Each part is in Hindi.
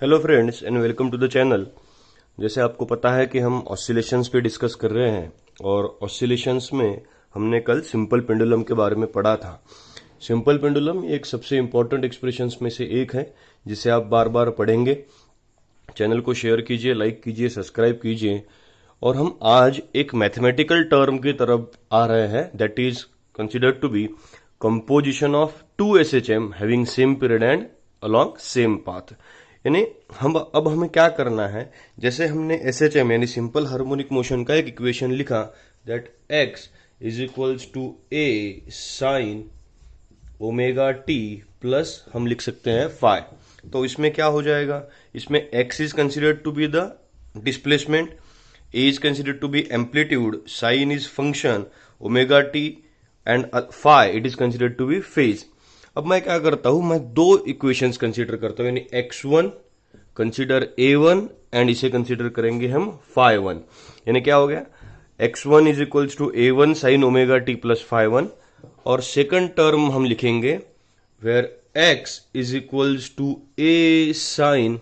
Hello friends and welcome to the channel. जैसे आपको पता है कि हम ऑसिलेशंस पे डिस्कस कर रहे हैं और ऑसिलेशंस में हमने कल सिंपल पेंडुलम के बारे में पढ़ा था। सिंपल पेंडुलम एक सबसे इंपॉर्टेंट एक्सप्रेशंस में से एक है जिसे आप बार बार पढ़ेंगे। चैनल को शेयर कीजिए, लाइक कीजिए, सब्सक्राइब कीजिए। और हम आज एक मैथमेटिकल टर्म की तरफ आ रहे हैं that is considered to be composition of two SHM having same period and along same path. यानी हम अब हमें क्या करना है, जैसे हमने एसएचएम यानी सिंपल हार्मोनिक मोशन का एक इक्वेशन लिखा that x is equals to a sine omega t plus हम लिख सकते हैं फाई। तो इसमें क्या हो जाएगा, इसमें x is considered to be the displacement, a is considered to be amplitude, sine is function, omega t and phi it is considered to be phase. अब मैं क्या करता हूं, मैं दो इक्वेशंस कंसीडर करता हूं, यानी x1 कंसीडर a1 एंड इसे कंसीडर करेंगे हम फाई वन। यानी क्या हो गया, x1 is equals to a1 sine omega t plus phi one, और सेकंड टर्म हम लिखेंगे where x is equals to a sine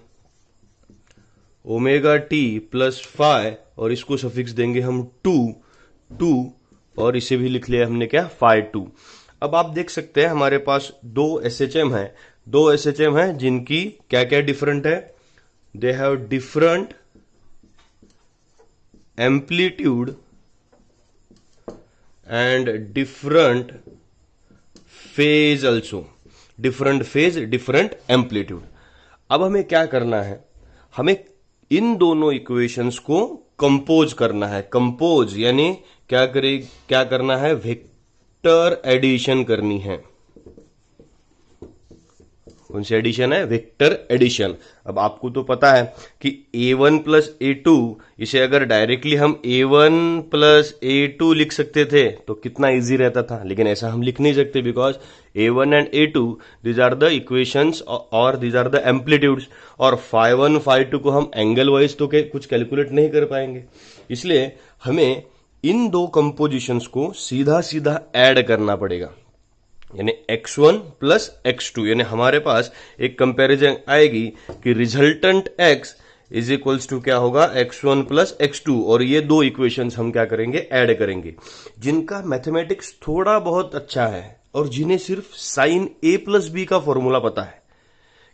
omega t plus phi, और इसको सफिक्स देंगे हम टू, और इसे भी लिख लिया हमने क्या, फाई टू। अब आप देख सकते हैं हमारे पास दो एसएचएम हैं जिनकी क्या क्या डिफरेंट है, they have different amplitude and different phase also, different phase different amplitude. अब हमें क्या करना है, हमें इन दोनों इक्वेशंस को कंपोज करना है। कंपोज यानी क्या करना है, वेक्टर एडिशन करनी है। कौन सी एडिशन है, वेक्टर एडिशन। अब आपको तो पता है कि a1 प्लस a2, इसे अगर डायरेक्टली हम a1 प्लस a2 लिख सकते थे तो कितना इजी रहता था, लेकिन ऐसा हम लिख नहीं सकते because a1 and a2 these are the equations और दीज आर द एम्पलीट्यूड्स, और फाई वन फाई टू को हम एंगल वाइज तो कुछ कैलकुलेट नहीं कर पाएंगे। इसलिए हमें इन दो कंपोजिशंस को सीधा सीधा ऐड करना पड़ेगा, यानी x1 प्लस x2, यानी हमारे पास एक कंपैरिजन आएगी कि resultant x is equals to क्या होगा, x1 प्लस x2, और ये दो इक्वेशंस हम क्या करेंगे, ऐड करेंगे, जिनका मैथमेटिक्स थोड़ा बहुत अच्छा है और जिन्हें सिर्फ साइन a प्लस बी का फॉर्मूला पता है।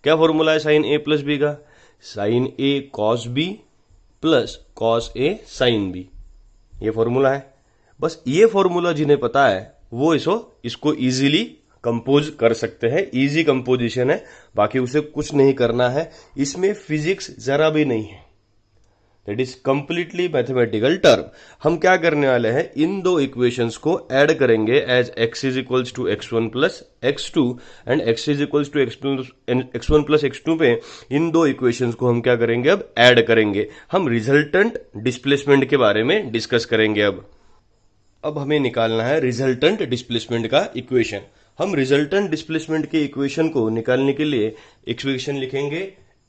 क्या फॉर्मूला है साइन a प्लस बी का, sine a cos b plus cos a sine b, ये फॉर्मूला है। बस ये फॉर्मूला जिन्हें पता है वो इसको इजीली कंपोज कर सकते हैं, इजी कंपोजिशन है, बाकी उसे कुछ नहीं करना है, इसमें फिजिक्स जरा भी नहीं है, that is completely mathematical term. हम क्या करने वाले हैं, इन दो इक्वेशंस को ऐड करेंगे as x is equals to x1 plus x2 and x is equals to x1 plus x2 पे इन दो इक्वेशंस को हम क्या करेंगे, अब ऐड करेंगे। हम रिजल्टेंट डिस्प्लेसमेंट के बारे में डिस्कस करेंगे। अब हमें निकालना है रिजल्टेंट डिस्प्लेसमेंट का इक्वेशन। हम रिजल्टेंट डिस्प्लेसमेंट के इक्वेशन को निकालने के लिए इक्वेशन लिखेंगे,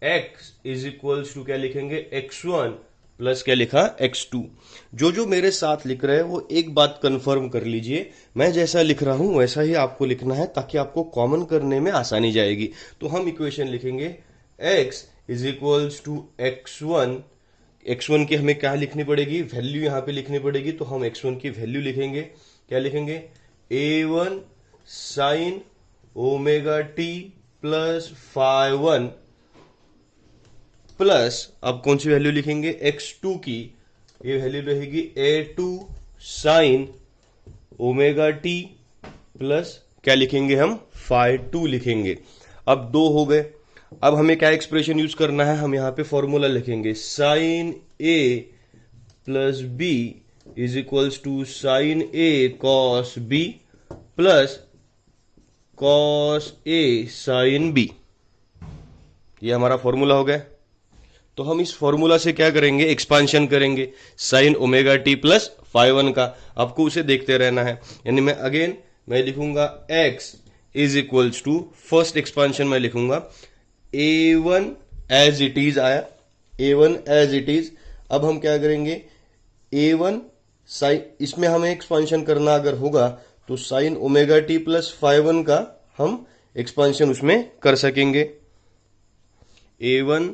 x इज इक्वल्स टू क्या लिखेंगे, x1 प्लस क्या लिखा, x2। जो मेरे साथ लिख रहे हैं वो एक बात कंफर्म कर लीजिए, मैं जैसा लिख रहा हूं वैसा ही आपको लिखना है ताकि आपको कॉमन करने में आसानी जाएगी। तो हम इक्वेशन लिखेंगे x is equals to x1 की हमें क्या लिखनी पड़ेगी, वैल्यू यहां पे लिखनी पड़ेगी, तो हम x1 की वैल्यू लिखेंगे, क्या लिखेंगे, a1 sine omega t plus phi one plus, अब कौन सी वैल्यू लिखेंगे, x2 की, ये वैल्यू रहेगी a2 sign omega t plus क्या लिखेंगे, हम फाई टू लिखेंगे। अब दो हो गए। अब हमें क्या एक्सप्रेशन यूज करना है, हम यहां पे फॉर्मूला लिखेंगे, sine a plus B is equals to sine a cos b plus cos a sine b। ये हमारा फॉर्मूला हो गया। तो हम इस फॉर्मूला से क्या करेंगे, एक्सपांशन करेंगे sine omega t plus phi one का, आपको उसे देखते रहना है। यानी मैं लिखूंगा x is equals to, first expansion मैं लिखूंगा a1 एज इट इज आया, a1 एज इट इज। अब हम क्या करेंगे, a1 साइन, इसमें हमें एक्सपांशन करना अगर होगा तो sine omega t plus phi one का हम एक्सपांशन उसमें कर सकेंगे। A1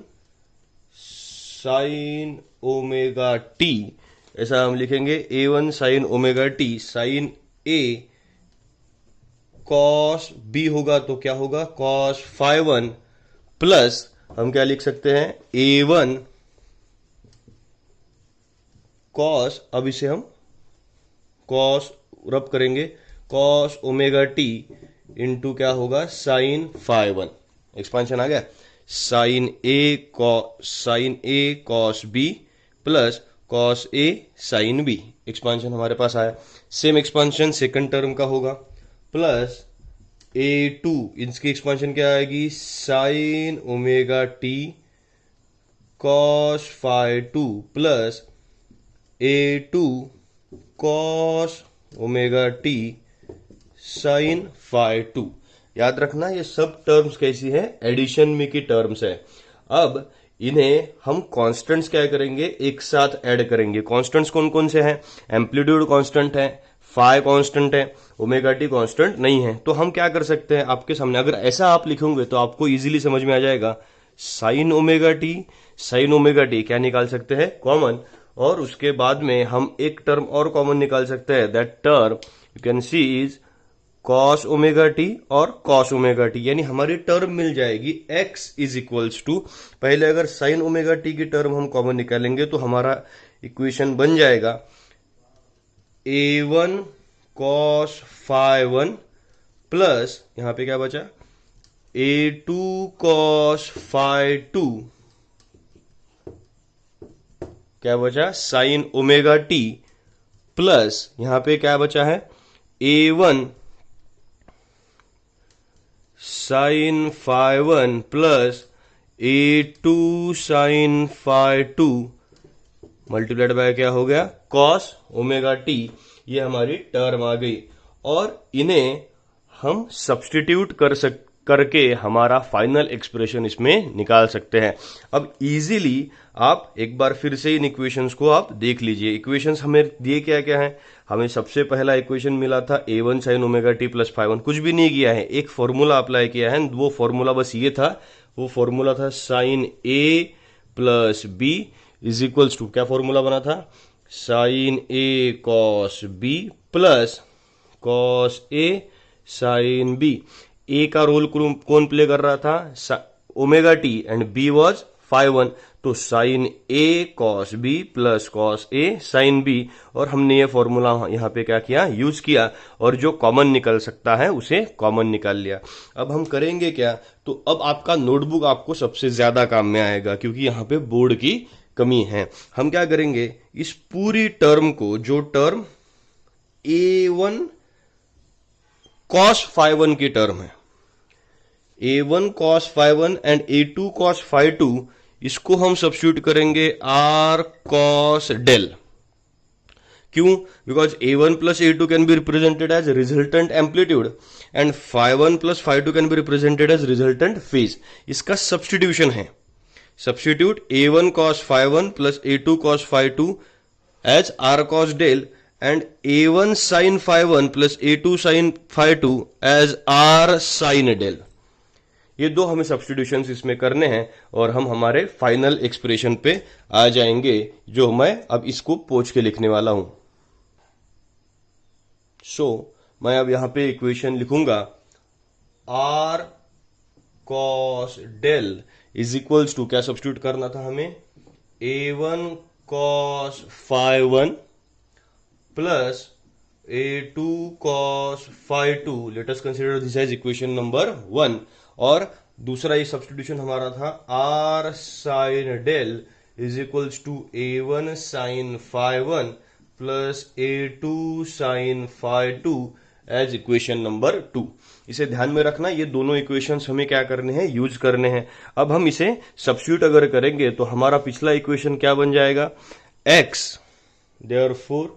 साइन ओमेगा टी, ऐसा हम लिखेंगे A1 sine omega t, sine A cos B होगा तो क्या होगा, कॉस फाई वन, प्लस हम क्या लिख सकते हैं, A1 कॉस, अब इसे हम कॉस रब करेंगे, कॉस ओमेगा टी इंटू क्या होगा, साइन फाई वन, एक्सपांशन आ गया, sign A cos B plus cos A sine B, expansion हमारे पास आया। सेम एक्सपांशन सेकंड टर्म का होगा, प्लस A2, इसकी एक्सपांशन क्या आएगी, sine omega t cos phi two plus A2 cos omega t sine phi two. याद रखना ये सब टर्म्स कैसी है, एडिशन में की टर्म्स है। अब इन्हें हम कांस्टेंट्स क्या करेंगे, एक साथ ऐड करेंगे। कांस्टेंट्स कौन कौन से हैं, एम्पलीट्यूड कांस्टेंट है, फाई कांस्टेंट है, ओमेगा टी कांस्टेंट नहीं है। तो हम क्या कर सकते हैं, आपके सामने अगर ऐसा आप लिखोगे तो आपको इजीली समझ में आ जाएगा, साइन ओमेगा टी क्या निकाल सकते हैं, कॉमन, और उसके बाद में हम एक टर्म और कॉमन निकाल सकते हैं, that term you can see is cos omega T और कॉस ओमेगा टी, यानी हमारी टर्म मिल जाएगी x इज इक्वल्स टू, पहले अगर साइन ओमेगा टी की टर्म हम कॉमन निकालेंगे तो हमारा इक्वेशन बन जाएगा A1 cos phi one plus यहां पे क्या बचा, A2 कॉस फाई टू, क्या बचा, साइन ओमेगा टी, प्लस यहां पे क्या बचा है, A1 sine phi one plus A2 sine phi two multiplied by क्या हो गया, कॉस ओमेगा टी। ये हमारी टर्म आ गई, और इन्हें हम सब्सटीट्यूट करके हमारा फाइनल एक्सप्रेशन इसमें निकाल सकते हैं। अब इजीली आप एक बार फिर से इन इक्वेशंस को आप देख लीजिए। इक्वेशंस हमें दिए क्या क्या है, हमें सबसे पहला इक्वेशन मिला था A1 sine omega t plus phi one, कुछ भी नहीं किया है, एक फॉर्मूला अप्लाई किया है, वो फॉर्मूला बस ये था, वो फॉर्मूला था sine A plus B is equals to, क्या फॉर्मूला बना था, sine A cos B plus cos A sine B. A का रोल कौन प्ले कर रहा था, omega t, and B was phi one, तो sine A cos B plus cos A sine B, और हमने ये फॉर्मूला यहां पे क्या किया, यूज किया, और जो कॉमन निकल सकता है उसे कॉमन निकाल लिया। अब हम करेंगे क्या, तो अब आपका नोटबुक आपको सबसे ज्यादा काम में आएगा, क्योंकि यहां पे बोर्ड की कमी है। हम क्या करेंगे, इस पूरी टर्म को, जो term A1 cos phi one की टर्म है, A1 cos phi one and A2 cos phi two, इसको हम सब्स्टिट्यूट करेंगे R कॉस डेल। क्यों, because A1 plus A2 can be represented as resultant amplitude and phi one plus phi two can be represented as resultant phase. इसका सब्स्टिट्यूशन है, substitute A1 cos phi 1 plus A2 cos phi 2 as R cos del and A1 sin phi 1 plus A2 sin phi 2 as R sin del। ये दो हमें सब्स्टिट्यूशंस इसमें करने हैं, और हम हमारे फाइनल एक्सप्रेशन पे आ जाएंगे, जो मैं अब इसको पोंछ के लिखने वाला हूं। मैं अब यहां पे इक्वेशन लिखूंगा, R cos del is equals to, क्या सब्स्टिट्यूट करना था हमें, A1 cos phi 1 plus A2 cos phi 2, let us consider this as equation number 1, और दूसरा ये सब्स्टिट्यूशन हमारा था R sin del is equals to A1 sin phi 1 plus A2 sin phi 2 as equation number 2। इसे ध्यान में रखना, ये दोनों इक्वेशंस हमें क्या करने हैं, यूज करने हैं। अब हम इसे सब्स्टिट्यूट अगर करेंगे तो हमारा पिछला इक्वेशन क्या बन जाएगा, x, therefore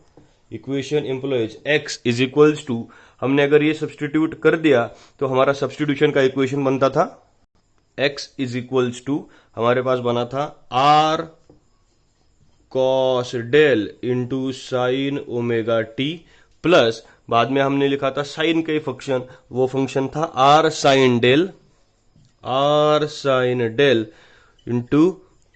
equation implies x is equals to, हमने अगर ये सब्स्टिट्यूट कर दिया तो हमारा सब्स्टिट्यूशन का इक्वेशन बनता था x इज इक्वल्स टू, हमारे पास बना था R cos del into sine omega t, plus बाद में हमने लिखा था साइन का फंक्शन, वो फंक्शन था R sin del into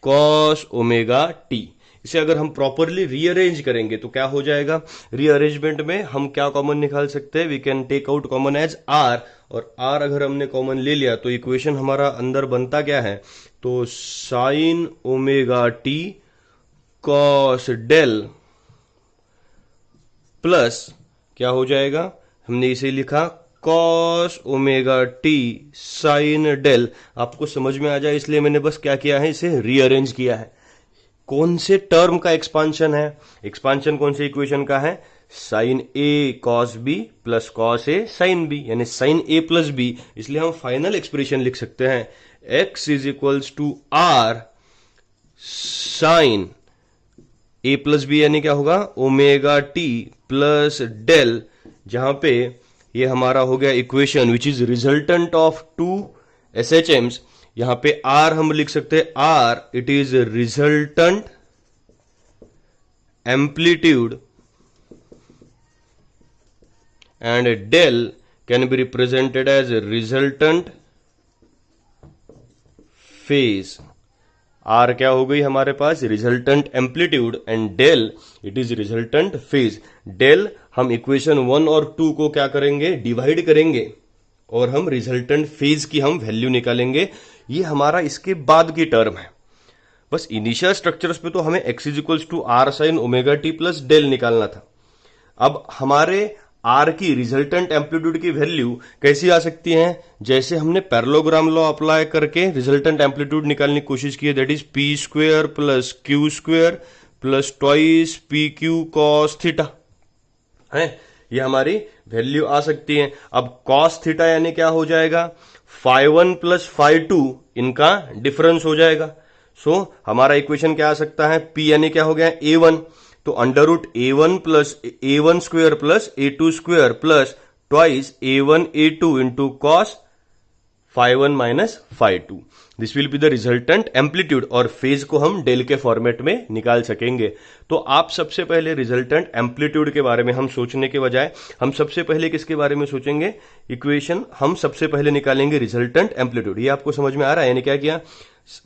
cos omega t. इसे अगर हम प्रॉपरली रीअरेंज करेंगे तो क्या हो जाएगा? रीअरेंजमेंट में हम क्या कॉमन निकाल सकते हैं? We can take out common as R, और आर अगर हमने कॉमन ले लिया तो इक्वेशन हमारा अंदर बनता क्या है? तो sine omega t cos del plus क्या हो जाएगा? हमने इसे लिखा cos omega t sine del. आपको समझ में आ जाए इसलिए मैंने बस क्या किया है, इसे रीअरेंज किया है। कौन से टर्म का एक्सपांशन है? एक्सपांशन कौन से इक्वेशन का है? Sine A cos B plus cos A sine B, यानी साइन ए प्लस बी। इसलिए हम फाइनल एक्सप्रेशन लिख सकते हैं x is equals to R sine A plus B, यानी क्या होगा? ओमेगा टी प्लस डेल, जहां पे ये हमारा हो गया equation which is resultant of two SHMs। यहां पे आर हम लिख सकते हैं R, it is resultant amplitude, and del can be represented as resultant phase. R क्या हो गई हमारे पास? Resultant amplitude, and del it is resultant phase. Del हम इक्वेशन 1 और 2 को क्या करेंगे? डिवाइड करेंगे, और हम रिजल्टेंट फेज की हम वैल्यू निकालेंगे। ये हमारा इसके बाद की टर्म है। बस इनिशियल स्ट्रक्चर्स पे तो हमें x is equals to R sine omega t plus del निकालना था। अब हमारे आर की रिजल्टेंट एम्पलीट्यूड की वैल्यू कैसी आ सकती है? जैसे हमने पैरेललोग्राम लॉ अप्लाई करके रिजल्टेंट एम्पलीट्यूड निकालने की कोशिश की है, that is P square plus Q square plus twice P Q cos theta है। ये हमारी वैल्यू आ सकती है। अब कॉस थीटा यानी क्या हो जाएगा? फाई 1 प्लस फाई 2 इनका डिफरेंस हो जाएगा। सो हमारा इक्वेशन क्या आ सकता है? P यानी क्या हो गया? A1, तो under root A1 plus A1 square plus A2 square plus twice A1 A2 into cos phi 1 minus phi 2। This will be the resultant amplitude, और फेज को हम डेल के फॉर्मेट में निकाल सकेंगे। तो आप सबसे पहले रिजल्टेंट एम्पलीट्यूड के बारे में हम सोचने के बजाय हम सबसे पहले किसके बारे में सोचेंगे? इक्वेशन हम सबसे पहले निकालेंगे रिजल्टेंट एम्पलीट्यूड। ये आपको समझ में आ रहा है? यानी क्या किया?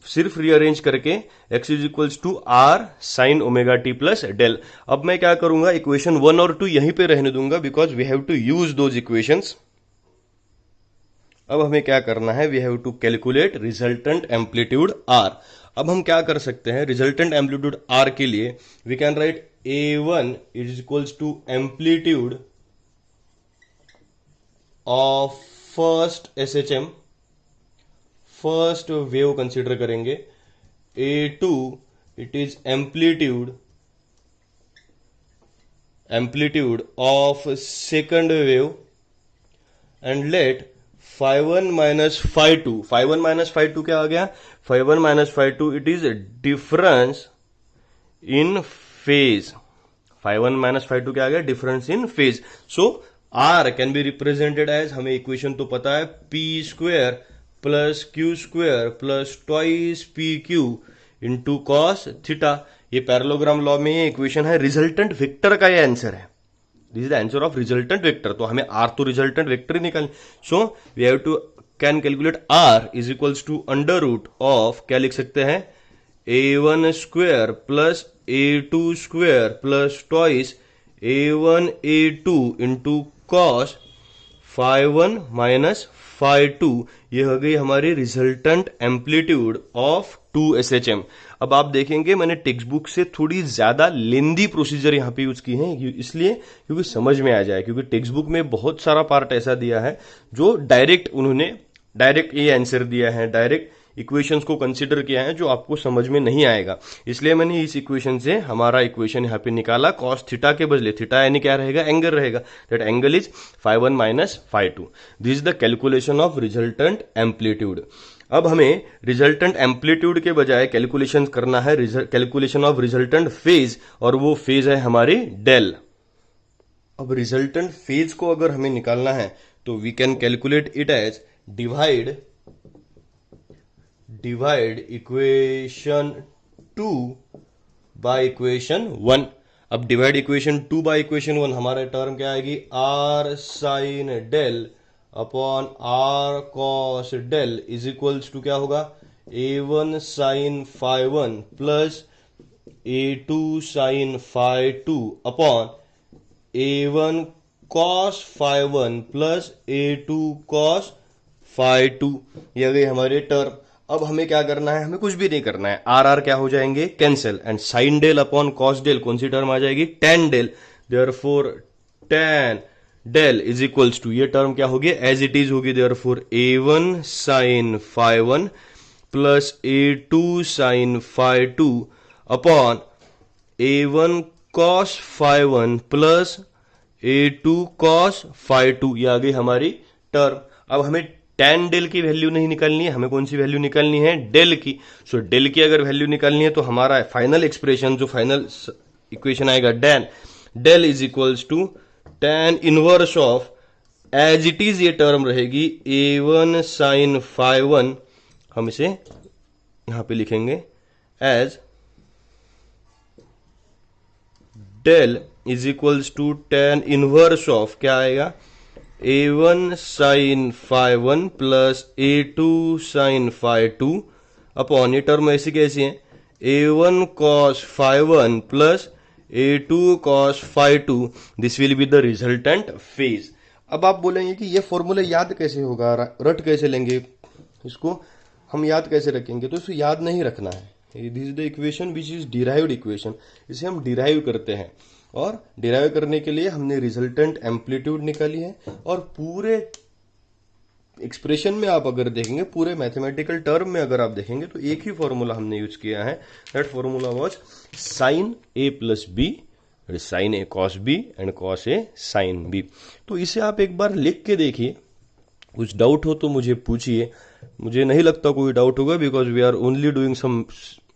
सिर्फ रीअरेंज करके x is equals to R sine omega t plus del. अब मैं क्या करूंगा? इक्वेशन 1 और 2 यहीं पे रहने दूंगा, because we have to use those equations. अब हमें क्या करना है? We have to calculate resultant amplitude r। अब हम क्या कर सकते हैं? रिजल्टेंट एम्पलीट्यूड r के लिए we can write a1 is equals to amplitude of first SHM, first wave consider करेंगे। A2 it is amplitude of second wave, and let phi 1 minus phi 2, phi 1 minus phi 2 क्या आ गया? Phi 1 minus phi 2 it is difference in phase. Phi 1 minus phi 2 क्या आ गया? Difference in phase. So R can be represented as, हमें इक्वेशन तो पता है, P square plus Q square plus twice P Q into cos theta. ये पैरेललोग्राम लॉ में ये इक्वेशन है। रिजल्टेंट वेक्टर का ये आंसर है। This is the answer of resultant vector. तो हमें आर तो रिजल्टेंट वेक्टर ही निकालना। So we have to can calculate R is equals to under root of, क्या लिख सकते हैं? A1 square plus A2 square plus twice A1 A2 into cos phi 1 minus phi 2। ये हो गई हमारी रिजल्टेंट एम्पलीट्यूड ऑफ 2 SHM। अब आप देखेंगे मैंने टेक्स्ट बुक से थोड़ी ज्यादा लेंदी प्रोसीजर यहाँ पे यूज की है, इसलिए क्योंकि समझ में आ जाए, क्योंकि टेक्स्ट बुक में बहुत सारा पार्ट ऐसा दिया है जो उन्होंने डायरेक्ट ये आंसर दिया है, डायरेक्ट इक्वेशंस को कंसीडर किया है, जो आपको समझ में नहीं आएगा। इसलिए मैंने इस इक्वेशन से हमारा इक्वेशन यहाँ पे निकाला, कॉस थीटा के बदले थीटा यानी क्या रहेगा? एंगल रहेगा। That angle is phi 1 minus phi 2। This is the calculation of resultant amplitude. अब हमें रिजल्टेंट एम्पलीट्यूड के बजाय कैलकुलेशन करना है कैलकुलेशन ऑफ रिजल्टेंट फेज, और वो फेज है हमारी डेल। अब रिजल्टेंट फेज को अगर हमें निकालना है तो we can calculate it as divide equation 2 by equation 1। अब डिवाइड इक्वेशन 2 बाय इक्वेशन 1, हमारा टर्म क्या आएगी? R sine del upon R cos del is equals to क्या होगा? a1 sin phi 1 plus a2 sin phi 2 upon a1 cos phi 1 plus a2 cos phi 2। ये आ गई हमारी टर्म। अब हमें क्या करना है, हमें कुछ भी नहीं करना है, आर आर क्या हो जाएंगे, cancel, and sine del upon cos del कौन सी टर्म आ जाएगी, tan del. Therefore tan del is equals to, ये टर्म क्या होगी, एज इट इज होगी, therefore a1 sin phi 1 plus a2 sin phi 2 upon a1 cos phi 1 plus a2 cos phi 2। ये आ गई हमारी टर्म। अब हमें tan डेल की वैल्यू नहीं निकालनी है, हमें कौन सी वैल्यू निकालनी है, डेल की। सो डेल की अगर वैल्यू निकालनी है तो हमारा फाइनल एक्सप्रेशन, जो फाइनल इक्वेशन आएगा, del is equals to tan inverse of, as it is ये टर्म रहेगी a1 sin phi 1, हम इसे यहां पे लिखेंगे as del is equals to tan inverse of, क्या आएगा, a1 sin phi 1 plus a2 sin phi 2 upon, ये टर्म ऐसी कैसी है, a1 cos phi 1 plus a2 cos phi 2, this will be the resultant phase. अब आप बोलेंगे कि ये फॉर्मूला याद कैसे होगा, रट कैसे लेंगे इसको, हम याद कैसे रखेंगे, तो इसको याद नहीं रखना है। This is the equation which is derived equation, इसे हम डिराइव करते हैं, और डिराइव करने के लिए हमने रिजल्टेंट एम्पलीट्यूड निकाली है। और पूरे एक्सप्रेशन में आप अगर देखेंगे, पूरे मैथमेटिकल टर्म में अगर आप देखेंगे, तो एक ही फॉर्मूला हमने यूज किया है, that formula was sine A plus B, sine A cos B and cos A sine B. तो इसे आप एक बार लिख के देखिए, कुछ डाउट हो तो मुझे पूछिए, मुझे नहीं लगता कोई डाउट होगा, because we are only doing some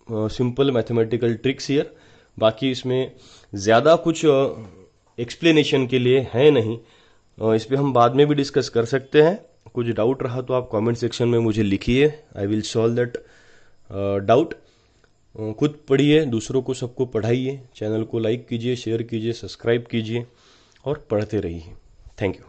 simple mathematical tricks here. बाकी इसमें ज़्यादा कुछ एक्सप्लेनेशन के लिए है नहीं, इस पर हम बाद में भी डिस्कस कर सकते हैं। कुछ डाउट रहा तो आप कमेंट सेक्शन में मुझे लिखिए, I will solve that doubt. खुद पढ़िए, दूसरों को सबको पढ़ाइए, चैनल को लाइक कीजिए, शेयर कीजिए, सब्सक्राइब कीजिए और पढ़ते रहिए। Thank you.